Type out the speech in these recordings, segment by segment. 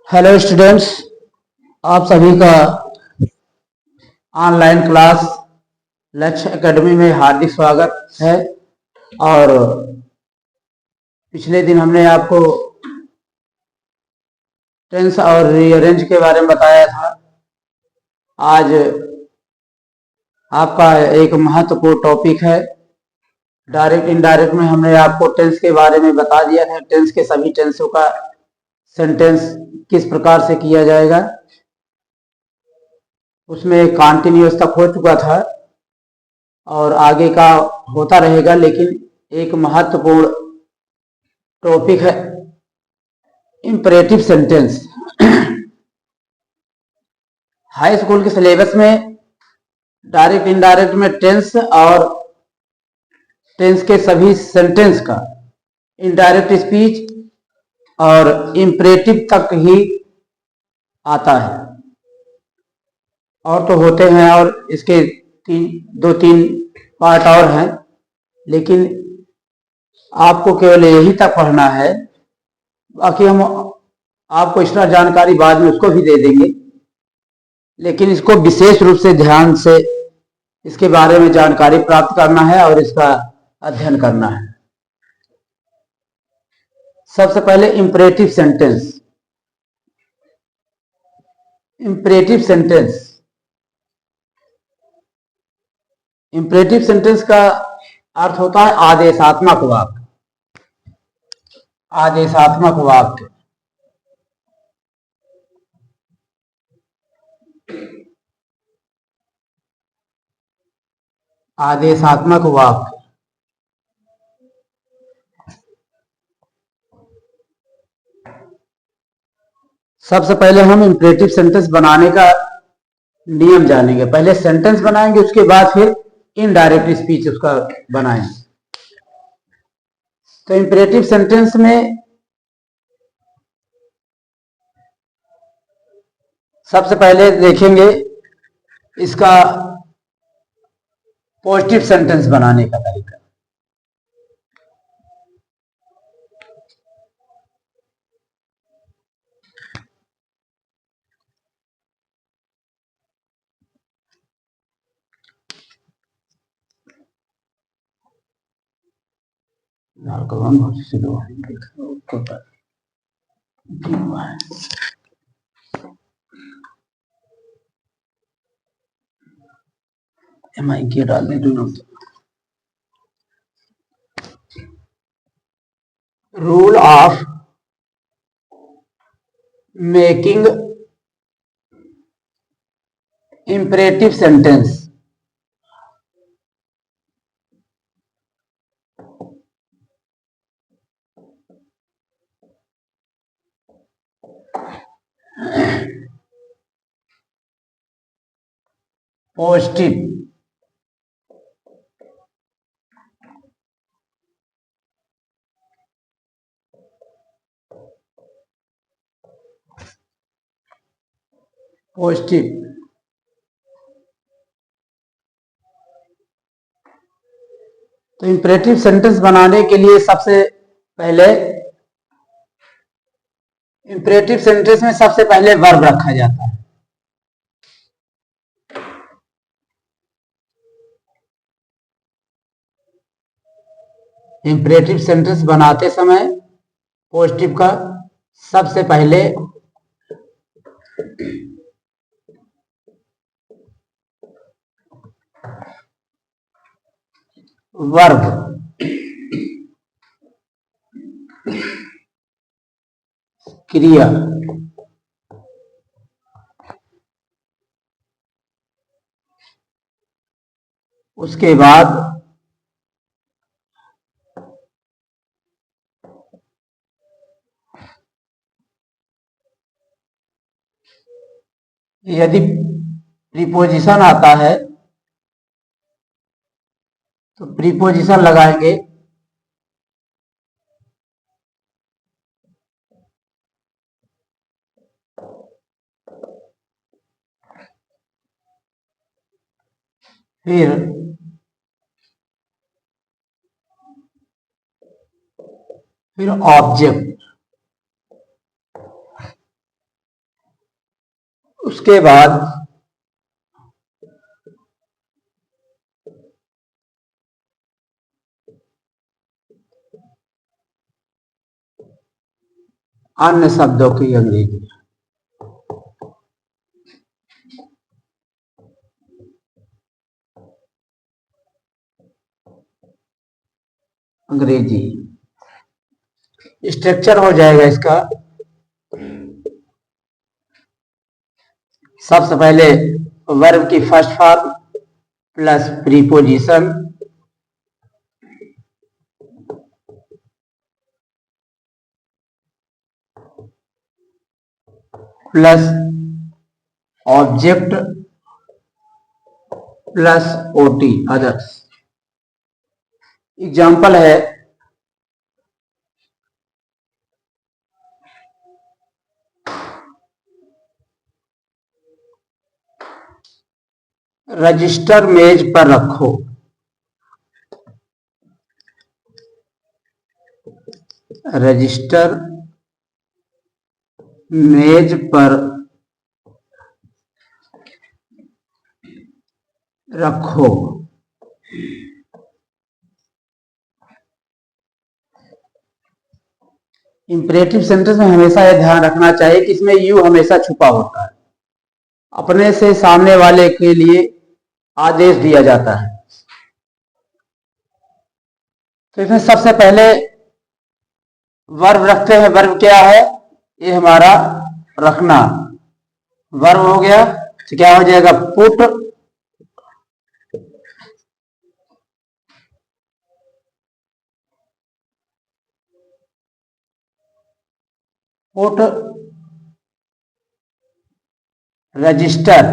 Hello students, आप सभी का ऑनलाइन क्लास लक्ष्य एकेडमी में हार्दिक स्वागत है। और पिछले दिन हमने आपको टेंस और रीअरेंज के बारे में बताया था। आज आपका एक महत्वपूर्ण टॉपिक है डायरेक्ट इनडायरेक्ट में। हमने आपको टेंस के बारे में बता दिया था, टेंस के सभी टेंसों का सेंटेंस किस प्रकार से किया जाएगा। उसमें कॉन्टिन्यूअस तक हो चुका था और आगे का होता रहेगा, लेकिन एक महत्वपूर्ण टॉपिक है इंपरेटिव सेंटेंस। हाई स्कूल के सिलेबस में डायरेक्ट इनडायरेक्ट में टेंस और टेंस के सभी सेंटेंस का इनडायरेक्ट स्पीच और इंपरेटिव तक ही आता है। और तो होते हैं और इसके दो तीन पार्ट और हैं, लेकिन आपको केवल यही तक पढ़ना है। बाकी हम आपको एक्स्ट्रा जानकारी बाद में उसको भी दे देंगे, लेकिन इसको विशेष रूप से ध्यान से इसके बारे में जानकारी प्राप्त करना है और इसका अध्ययन करना है। सबसे पहले imperative sentence. Imperative sentence imperative sentence का अर्थ होता है आदेशात्मक वाक्य। आदेशात्मक वाक्य आदेशात्मक वाक्य सबसे पहले हम इंपरेटिव सेंटेंस बनाने का नियम जानेंगे। पहले सेंटेंस बनाएंगे, उसके बाद फिर इनडायरेक्ट स्पीच उसका बनाएंगे। तो इंपरेटिव सेंटेंस में सबसे पहले देखेंगे इसका पॉजिटिव सेंटेंस बनाने का तरीका। डालने rule of making imperative sentence. Positive positive तो इंपरेटिव सेंटेंस बनाने के लिए सबसे पहले इंपरेटिव सेंटेंस में सबसे पहले वर्ब रखा जाता है। इंपरेटिव सेंटेंस बनाते समय पॉजिटिव का सबसे पहले वर्ब क्रिया उसके बाद यदि प्रीपोजिशन आता है तो प्रीपोजिशन लगाएंगे। फिर ऑब्जेक्ट उसके बाद अन्य शब्दों की अंग्रेजी। अंग्रेजी स्ट्रक्चर हो जाएगा इसका। सबसे पहले वर्ब की first form plus preposition plus object plus OT others. Example है रजिस्टर मेज पर रखो। रजिस्टर मेज पर रखो। इंपरेटिव सेंटेंस में हमेशा यह ध्यान रखना चाहिए कि इसमें यू हमेशा छुपा होता है। अपने से सामने वाले के लिए आदेश दिया जाता है। तो इसमें सबसे पहले वर्ब रखते हैं। वर्ब क्या है? ये हमारा रखना वर्ब हो गया। तो क्या हो जाएगा? Put put register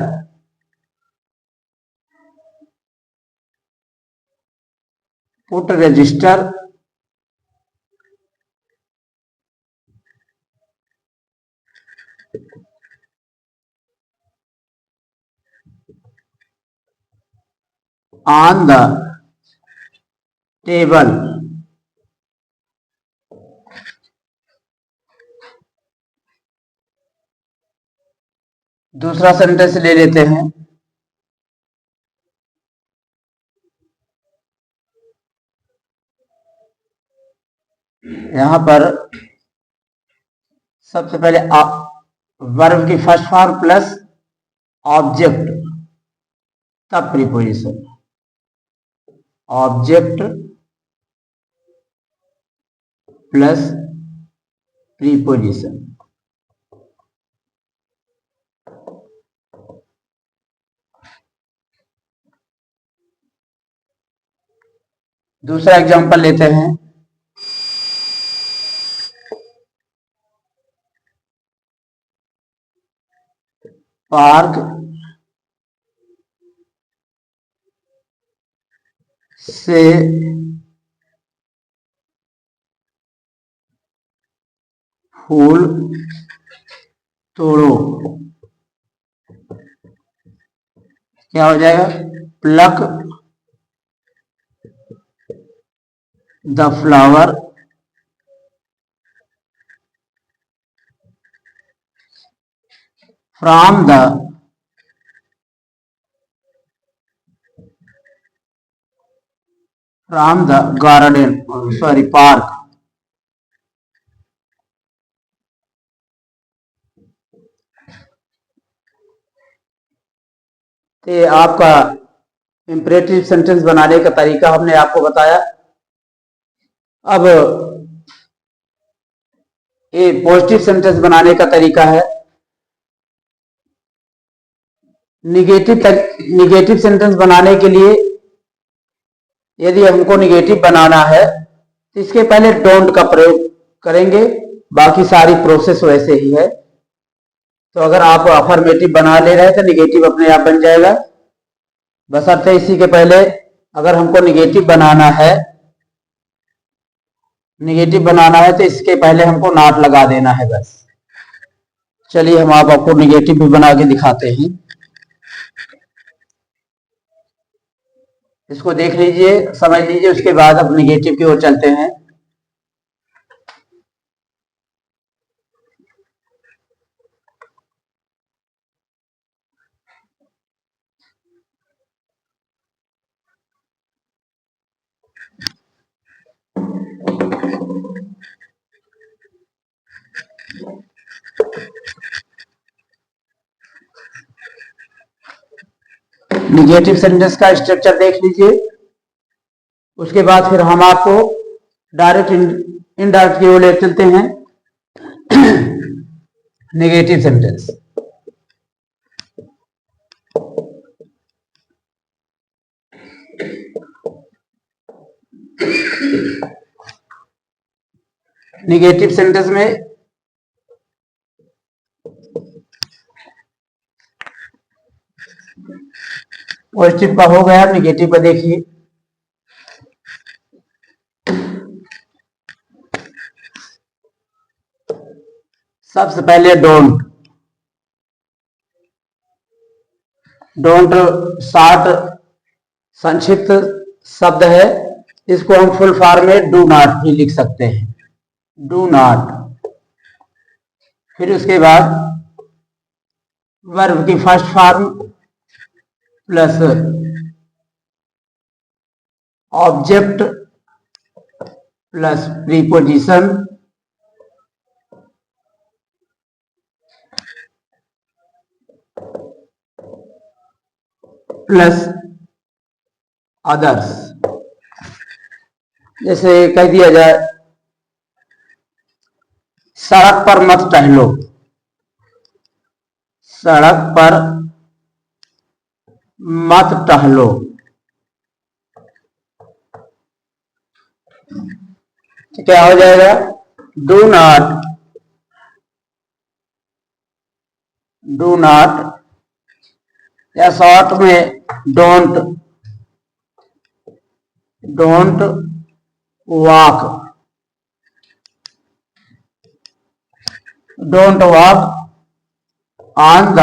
put register on the table. दूसरा सेंटेंस ले लेते हैं। यहां पर सबसे पहले वर्ब की फर्स्ट फॉर्म प्लस ऑब्जेक्ट तब प्रीपोजिशन। Object plus preposition. दूसरा एग्जांपल लेते हैं। पार्क से फूल तोड़ो। क्या हो जाएगा? Plug the flower from the garden, sorry park. तो आपका इंपरेटिव सेंटेंस बनाने का तरीका हमने आपको बताया। अब ये पॉजिटिव सेंटेंस बनाने का तरीका है। निगेटिव सेंटेंस बनाने के लिए यदि हमको निगेटिव बनाना है तो इसके पहले डोंट का प्रयोग करेंगे। बाकी सारी प्रोसेस वैसे ही है। तो अगर आप अफर्मेटिव बना ले रहे हैं तो निगेटिव अपने आप बन जाएगा। बशर्ते इसी के पहले अगर हमको निगेटिव बनाना है तो इसके पहले हमको नॉट लगा देना है बस। चलिए हम आपको निगेटिव भी बना के दिखाते हैं। इसको देख लीजिए, समझ लीजिए, उसके बाद अब निगेटिव की ओर चलते हैं। निगेटिव सेंटेंस का स्ट्रक्चर देख लीजिए। उसके बाद फिर हम आपको डायरेक्ट इनडायरेक्ट की ओर ले चलते हैं। नेगेटिव सेंटेंस, नेगेटिव सेंटेंस में पॉजिटिव का हो गया, नेगेटिव का देखिए। सबसे पहले डोंट। डोंट शॉर्ट संक्षिप्त शब्द है, इसको हम फुल फॉर्म में डू नॉट भी लिख सकते हैं, डू नॉट। फिर उसके बाद वर्ब की first form plus object plus preposition plus others. जैसे कह दिया जाए सड़क पर मत टहलो, सड़क पर मत टहलो। तो क्या हो जाएगा, डू नॉट, डू नॉट, या शॉर्ट में don't, don't walk, don't walk on the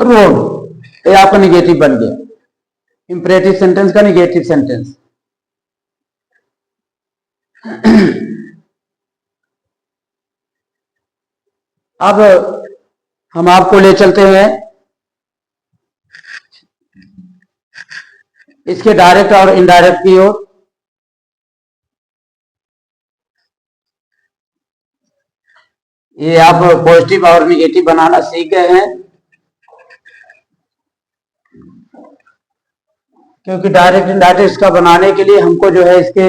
road. ये आपका निगेटिव बन गया, इंपरेटिव सेंटेंस का निगेटिव सेंटेंस। अब हम आपको ले चलते हैं इसके डायरेक्ट और इनडायरेक्ट की ओर। ये आप पॉजिटिव और निगेटिव बनाना सीख गए हैं, क्योंकि डायरेक्ट इनडायरेक्ट इसका बनाने के लिए हमको जो है इसके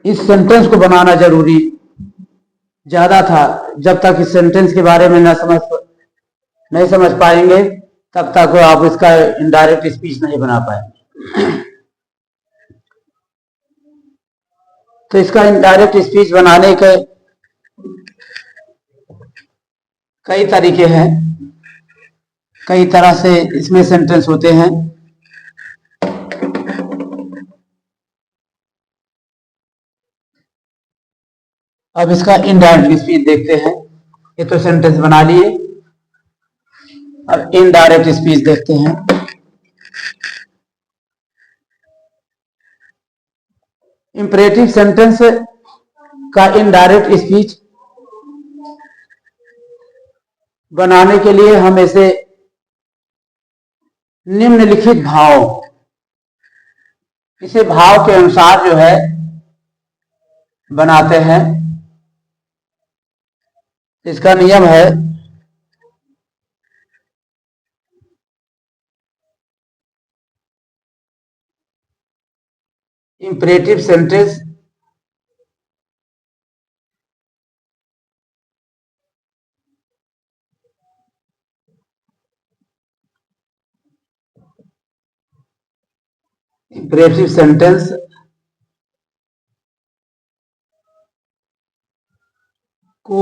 इस सेंटेंस को बनाना जरूरी ज्यादा था। जब तक इस सेंटेंस के बारे में नहीं समझ पाएंगे तब तक आप इसका इनडायरेक्ट स्पीच नहीं बना पाएंगे। तो इसका इनडायरेक्ट स्पीच बनाने के कई तरीके हैं, कई तरह से इसमें सेंटेंस होते हैं। अब इसका इनडायरेक्ट स्पीच देखते हैं। ये तो सेंटेंस बना लिए, अब इनडायरेक्ट स्पीच देखते हैं। इंपरेटिव सेंटेंस का इनडायरेक्ट स्पीच बनाने के लिए हम इसे निम्नलिखित भाव, इसे भाव के अनुसार जो है बनाते हैं। इसका नियम है इंपरेटिव सेंटेंस इंपरेटिव सेंटेंस को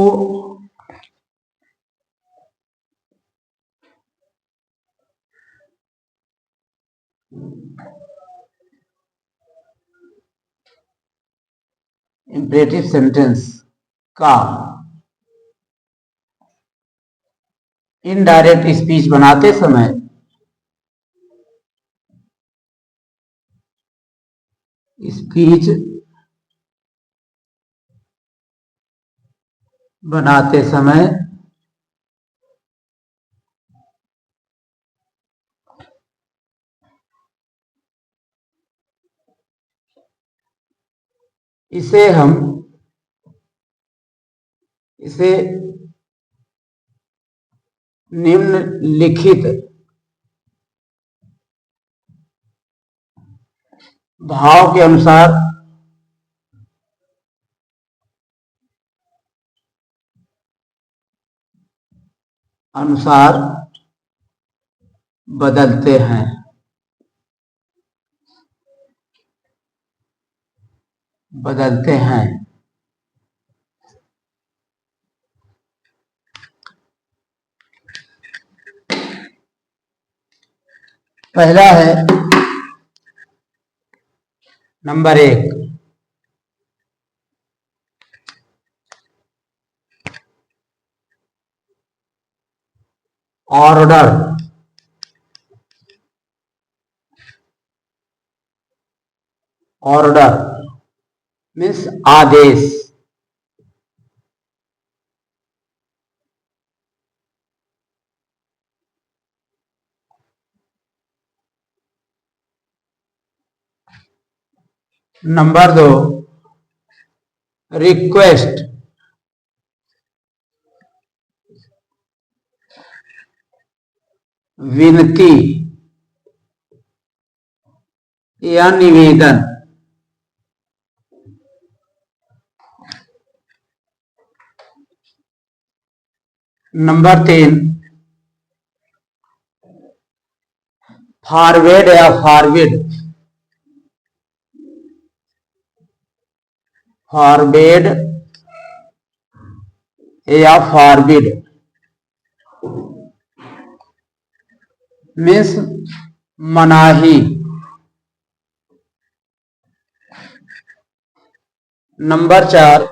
इंपरेटिव सेंटेंस का इनडायरेक्ट स्पीच बनाते समय स्पीच बनाते समय इसे हम इसे निम्नलिखित भाव के अनुसार बदलते हैं। पहला है नंबर 1, ऑर्डर। ऑर्डर मीन्स आदेश। Number 2, request. विनती या निवेदन। नंबर 3, फॉरवर्ड या फॉरवर्ड। फॉरवर्ड या फॉरवर्ड मीन्स मनाही। Number 4,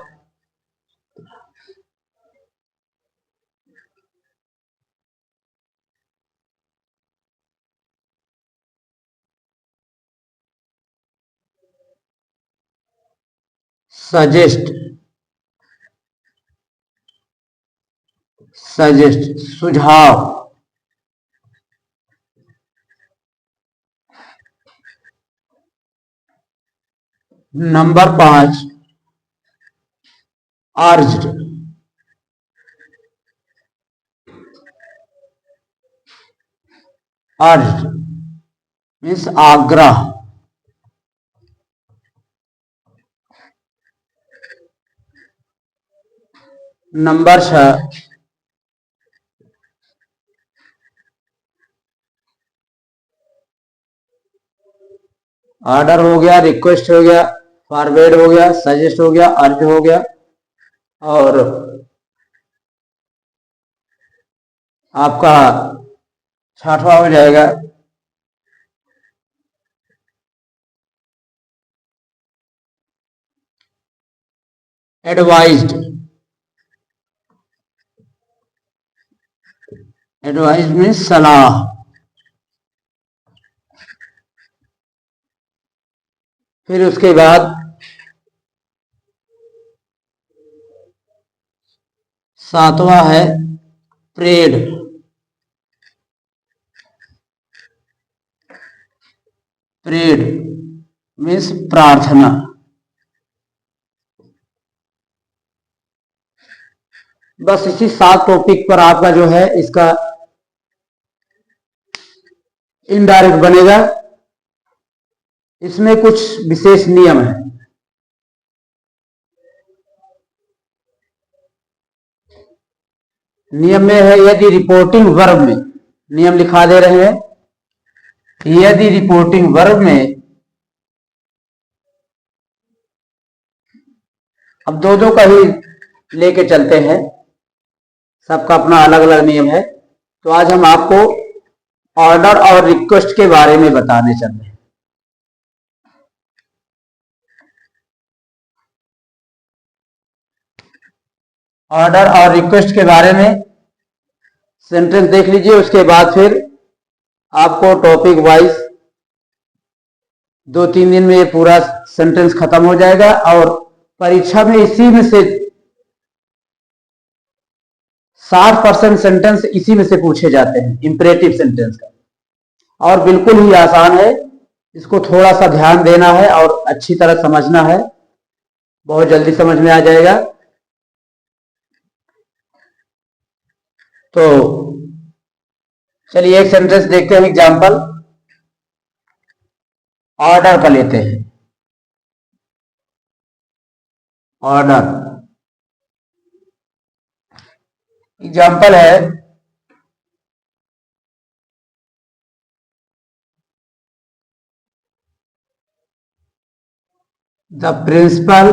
suggest. सुझाव। Number 5, urged. अर्ज्ड मीन्स आग्रह। नंबर 6, ऑर्डर हो गया, रिक्वेस्ट हो गया, फॉरवर्ड हो गया, सजेस्ट हो गया, अर्ज हो गया, और आपका 6वां हो जाएगा एडवाइज्ड। एडवाइज मीन्स सलाह। फिर उसके बाद 7वां है प्रेड। प्रेड मीन्स प्रार्थना। बस इसी 7 टॉपिक पर आपका जो है इसका इनडायरेक्ट बनेगा। इसमें कुछ विशेष नियम है। नियम में है, यदि रिपोर्टिंग वर्ब में, नियम लिखा दे रहे हैं, यदि रिपोर्टिंग वर्ब में, अब दो का ही लेके चलते हैं, सबका अपना अलग अलग नियम है। तो आज हम आपको ऑर्डर और रिक्वेस्ट के बारे में बताने चल रहे हैं। ऑर्डर और रिक्वेस्ट के बारे में सेंटेंस देख लीजिए, उसके बाद फिर आपको टॉपिक वाइज 2-3 दिन में ये पूरा सेंटेंस खत्म हो जाएगा। और परीक्षा में इसी में से 60% सेंटेंस इसी में से पूछे जाते हैं, इंपरेटिव सेंटेंस का। और बिल्कुल ही आसान है, इसको थोड़ा सा ध्यान देना है और अच्छी तरह समझना है। बहुत जल्दी समझ में आ जाएगा। तो चलिए एक सेंटेंस देखते हैं, एग्जाम्पल। ऑर्डर का लेते हैं। ऑर्डर एग्जाम्पल है, the principal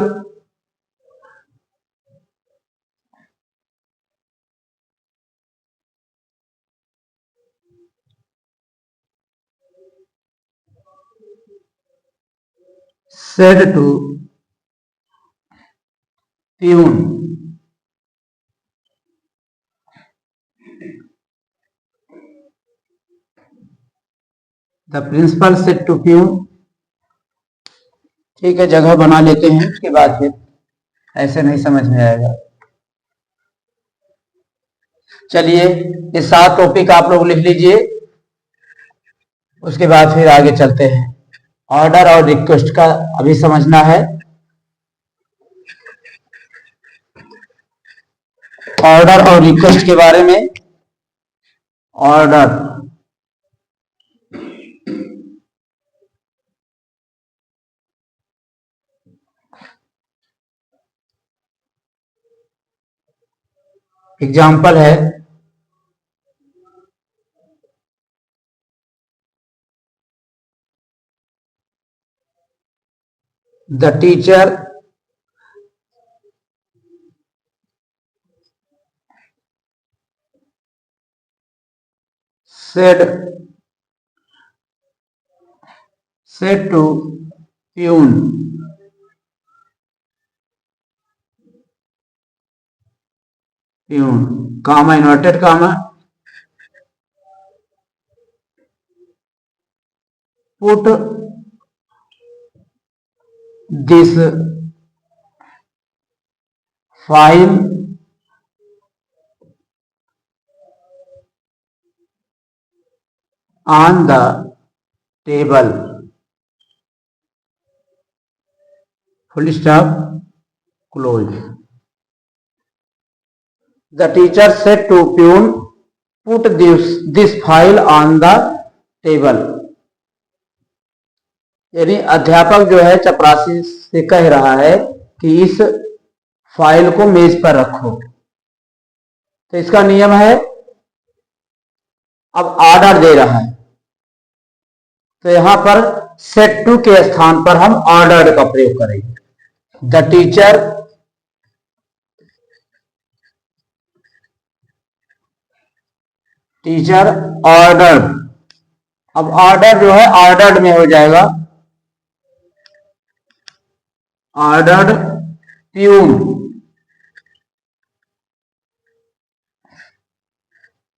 said to peon, the principal said to peon. ठीक है, जगह बना लेते हैं, उसके बाद फिर ऐसे नहीं समझ में आएगा। चलिए ये 7 टॉपिक आप लोग लिख लीजिए, उसके बाद फिर आगे चलते हैं। ऑर्डर और रिक्वेस्ट का अभी समझना है। ऑर्डर और रिक्वेस्ट के बारे में। ऑर्डर एग्जाम्पल है, the teacher said to peon, peon comma inverted comma, put this file on the table, full stop, close. The teacher said to peon put this file on the table. यानी अध्यापक जो है चपरासी से कह रहा है कि इस फाइल को मेज पर रखो। तो इसका नियम है, अब ऑर्डर दे रहा है तो यहां पर सेट टू के स्थान पर हम ऑर्डर का प्रयोग करेंगे। The teacher order. अब ऑर्डर जो है ऑर्डर्ड में हो जाएगा, ऑर्डर्ड प्यून।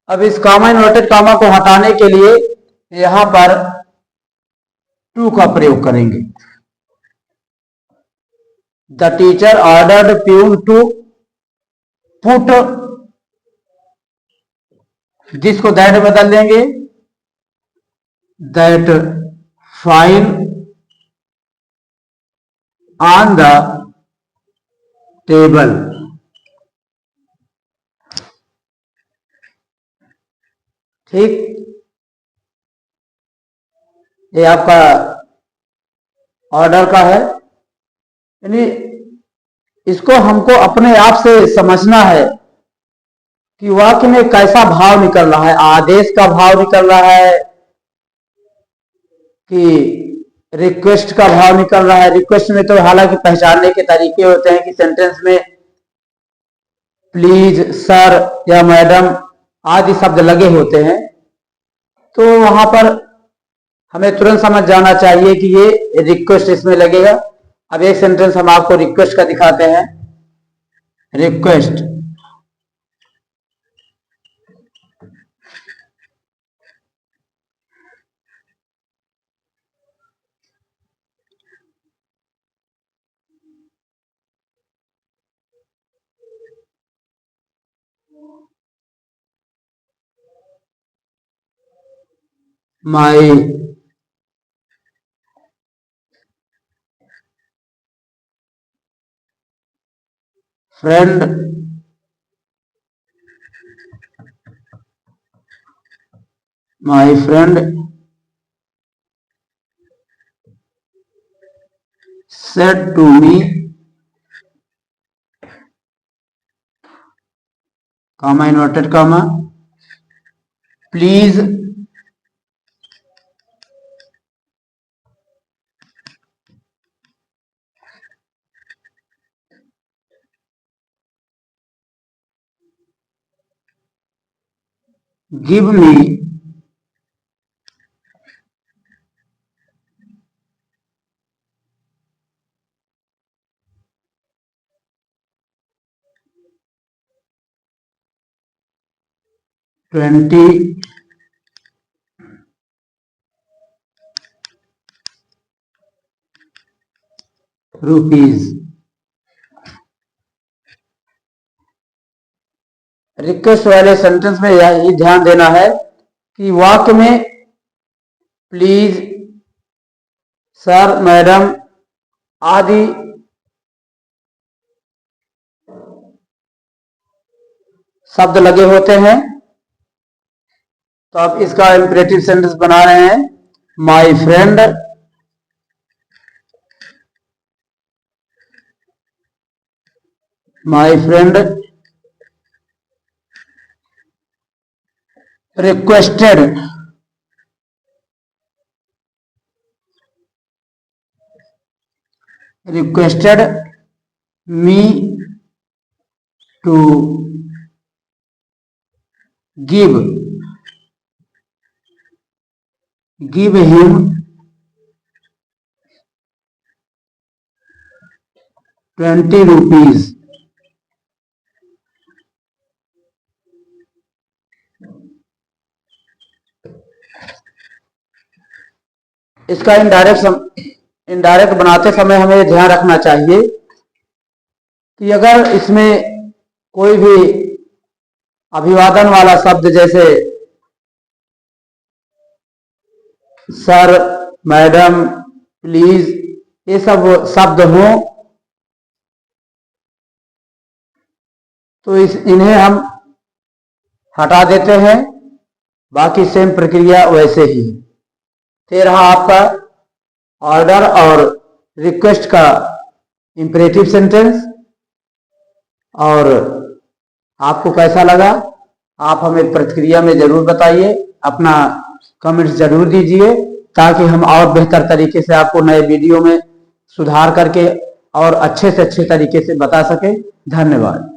अब इस कामा इन्वर्टेड कामा को हटाने के लिए यहां पर टू का प्रयोग करेंगे। The teacher ordered peon to put, जिसको दैट बदल देंगे, that file on the table. ठीक, ये आपका ऑर्डर का है। यानी इसको हमको अपने आप से समझना है कि वाक्य में कैसा भाव निकल रहा है, आदेश का भाव निकल रहा है कि रिक्वेस्ट का भाव निकल रहा है। रिक्वेस्ट में तो हालांकि पहचानने के तरीके होते हैं कि सेंटेंस में प्लीज, सर या मैडम आदि शब्द लगे होते हैं, तो वहां पर हमें तुरंत समझ जाना चाहिए कि ये रिक्वेस्ट इसमें लगेगा। अब एक सेंटेंस हम आपको रिक्वेस्ट का दिखाते हैं। Request, my friend my friend said to me, comma inverted comma, please give me ₹20 request वाले सेंटेंस में यही ध्यान देना है कि वाक्य में प्लीज, सर, मैडम आदि शब्द लगे होते हैं। तो आप इसका इंपरेटिव सेंटेंस बना रहे हैं, my friend requested me to give him ₹20। इसका इनडायरेक्ट बनाते समय हमें ध्यान रखना चाहिए कि अगर इसमें कोई भी अभिवादन वाला शब्द जैसे सर, मैडम, प्लीज, ये सब शब्द हो तो इन्हें हम हटा देते हैं। बाकी सेम प्रक्रिया वैसे ही। फिर रहा आपका ऑर्डर और रिक्वेस्ट का इंपरेटिव सेंटेंस। और आपको कैसा लगा आप हमें प्रतिक्रिया में जरूर बताइए, अपना कमेंट्स जरूर दीजिए ताकि हम और बेहतर तरीके से आपको नए वीडियो में सुधार करके और अच्छे से अच्छे तरीके से बता सके। धन्यवाद।